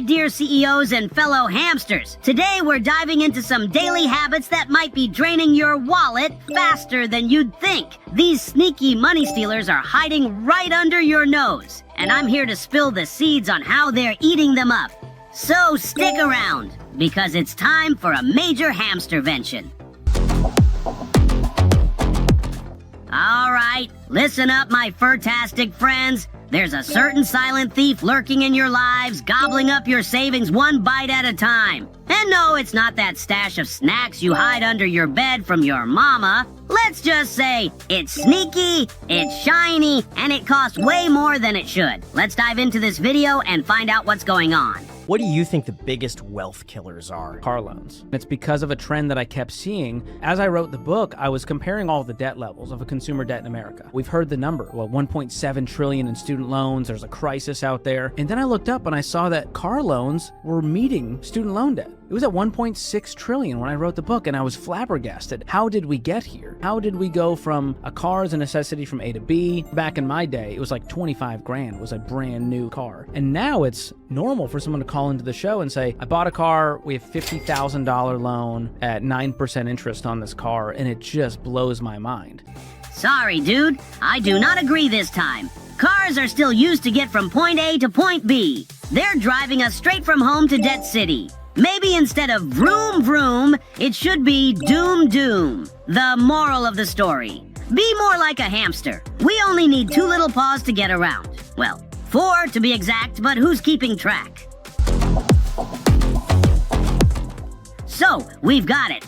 dear CEOs and fellow hamsters. Today we're diving into some daily habits that might be draining your wallet faster than you'd think. These sneaky money stealers are hiding right under your nose, and I'm here to spill the seeds on how they're eating them up. So stick around, because it's time for a major hamstervention. Alright, listen up my furtastic friends. There's a certain silent thief lurking in your lives, gobbling up your savings one bite at a time. And no, it's not that stash of snacks you hide under your bed from your mama. Let's just say it's sneaky, it's shiny, and it costs way more than it should. Let's dive into this video and find out what's going on. What do you think the biggest wealth killers are? Car loans. It's because of a trend that I kept seeing. As I wrote the book, I was comparing all the debt levels of a consumer debt in America. We've heard the number, well, 1.7 trillion in student loans, there's a crisis out there. And then I looked up and I saw that car loans were meeting student loan debt. It was at 1.6 trillion when I wrote the book, and I was flabbergasted. How did we get here? How did we go from a car as a necessity from A to B? Back in my day, it was like 25 grand was a brand new car. And now it's normal for someone to call into the show and say, I bought a car, we have $50,000 loan at 9% interest on this car, and it just blows my mind. Sorry, dude. I do not agree this time. Cars are still used to get from point A to point B. They're driving us straight from home to Debt City. Maybe instead of vroom vroom, it should be doom doom. The moral of the story: be more like a hamster. We only need 2 little paws to get around. Well, 4 to be exact, but who's keeping track? So, we've got it.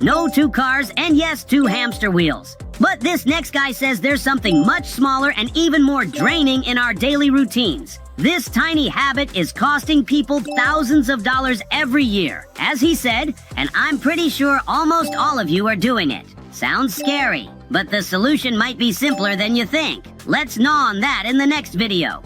No 2 cars, and yes, 2 hamster wheels. But this next guy says there's something much smaller and even more draining in our daily routines. This tiny habit is costing people thousands of dollars every year, as he said, and I'm pretty sure almost all of you are doing it. Sounds scary, but the solution might be simpler than you think. Let's gnaw on that in the next video.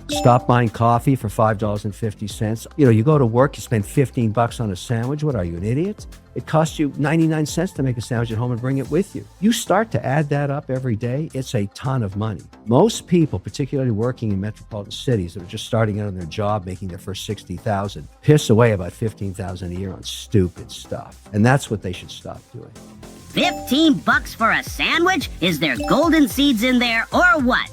Stop buying coffee for $5.50. You go to work, you spend $15 on a sandwich. What are you, an idiot? It costs you 99 cents to make a sandwich at home and bring it with you. You start to add that up every day, it's a ton of money. Most people, particularly working in metropolitan cities that are just starting out on their job, making their first $60,000, piss away about $15,000 a year on stupid stuff. And that's what they should stop doing. $15 for a sandwich? Is there golden seeds in there or what?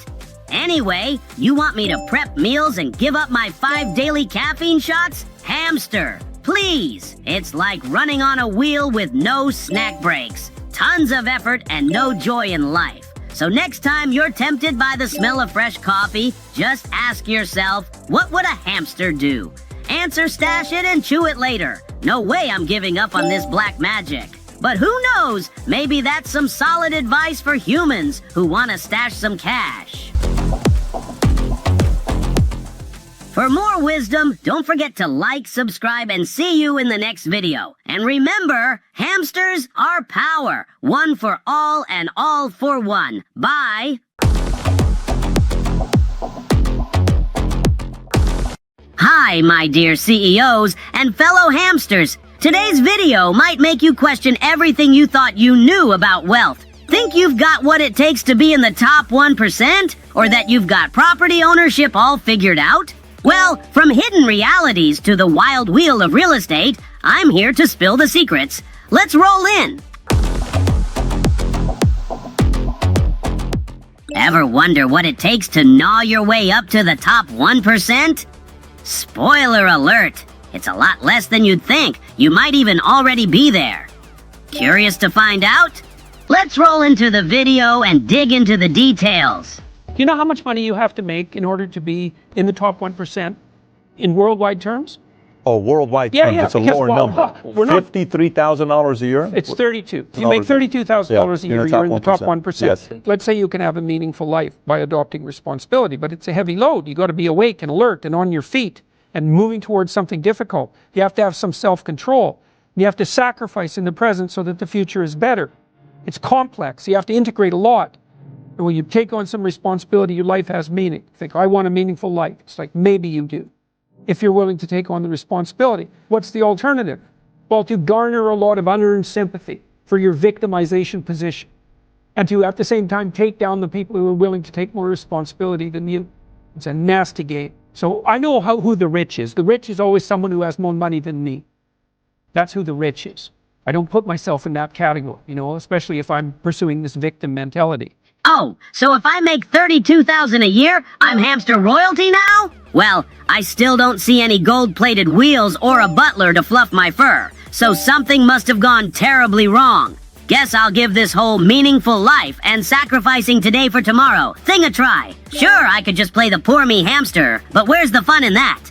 Anyway, you want me to prep meals and give up my 5 daily caffeine shots? Hamster, please. It's like running on a wheel with no snack breaks. Tons of effort and no joy in life. So next time you're tempted by the smell of fresh coffee, just ask yourself, what would a hamster do? Answer, stash it, and chew it later. No way I'm giving up on this black magic. But who knows, maybe that's some solid advice for humans who want to stash some cash. For more wisdom, don't forget to like, subscribe, and see you in the next video. And remember, hamsters are power. One for all and all for one. Bye. Hi, my dear CEOs and fellow hamsters. Today's video might make you question everything you thought you knew about wealth. Think you've got what it takes to be in the top 1%? Or that you've got property ownership all figured out? Well, from hidden realities to the wild wheel of real estate, I'm here to spill the secrets. Let's roll in. Ever wonder what it takes to gnaw your way up to the top 1%? Spoiler alert, it's a lot less than you'd think. You might even already be there. Curious to find out? Let's roll into the video and dig into the details. Do you know how much money you have to make in order to be in the top 1% in worldwide terms? Oh, worldwide Yeah, terms, yeah, it's a because, lower well, number. we're not- $53,000 a year? It's 32. You Oh, make $32,000 a yeah, year, you're in the top 1%. Yes. Let's say you can have a meaningful life by adopting responsibility, but it's a heavy load. You got to be awake and alert and on your feet and moving towards something difficult. You have to have some self-control. You have to sacrifice in the present so that the future is better. It's complex. You have to integrate a lot. And when you take on some responsibility, your life has meaning. You think, I want a meaningful life. It's like, maybe you do, if you're willing to take on the responsibility. What's the alternative? Well, to garner a lot of unearned sympathy for your victimization position, and to, at the same time, take down the people who are willing to take more responsibility than you. It's a nasty game. So I know who the rich is. The rich is always someone who has more money than me. That's who the rich is. I don't put myself in that category, especially if I'm pursuing this victim mentality. Oh, so if I make $32,000 a year, I'm hamster royalty now? Well, I still don't see any gold-plated wheels or a butler to fluff my fur, so something must have gone terribly wrong. Guess I'll give this whole meaningful life and sacrificing today for tomorrow thing a try. Sure, I could just play the poor me hamster, but where's the fun in that?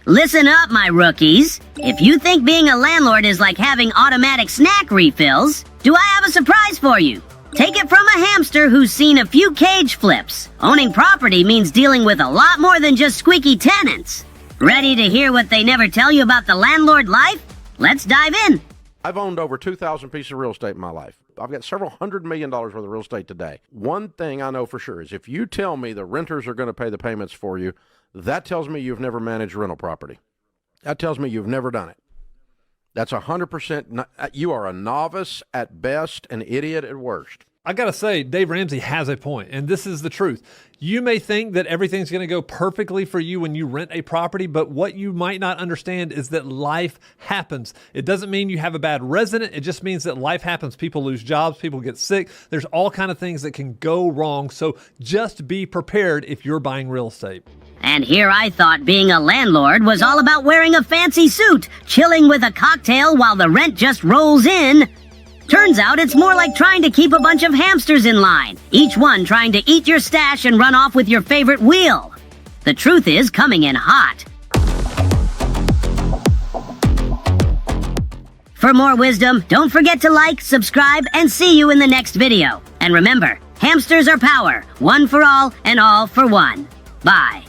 Listen up, my rookies. If you think being a landlord is like having automatic snack refills, do I have a surprise for you? Take it from a hamster who's seen a few cage flips. Owning property means dealing with a lot more than just squeaky tenants. Ready to hear what they never tell you about the landlord life? Let's dive in. I've owned over 2,000 pieces of real estate in my life. I've got several $100 million worth of real estate today. One thing I know for sure is if you tell me the renters are going to pay the payments for you, that tells me you've never managed rental property. That tells me you've never done it. That's 100%. You are a novice at best, an idiot at worst. I got to say, Dave Ramsey has a point, and this is the truth. You may think that everything's going to go perfectly for you when you rent a property, but what you might not understand is that life happens. It doesn't mean you have a bad resident. It just means that life happens. People lose jobs. People get sick. There's all kinds of things that can go wrong, so just be prepared if you're buying real estate. And here I thought being a landlord was all about wearing a fancy suit, chilling with a cocktail while the rent just rolls in. Turns out it's more like trying to keep a bunch of hamsters in line, each one trying to eat your stash and run off with your favorite wheel. The truth is coming in hot. For more wisdom, don't forget to like, subscribe, and see you in the next video. And remember, hamsters are power, one for all and all for one. Bye.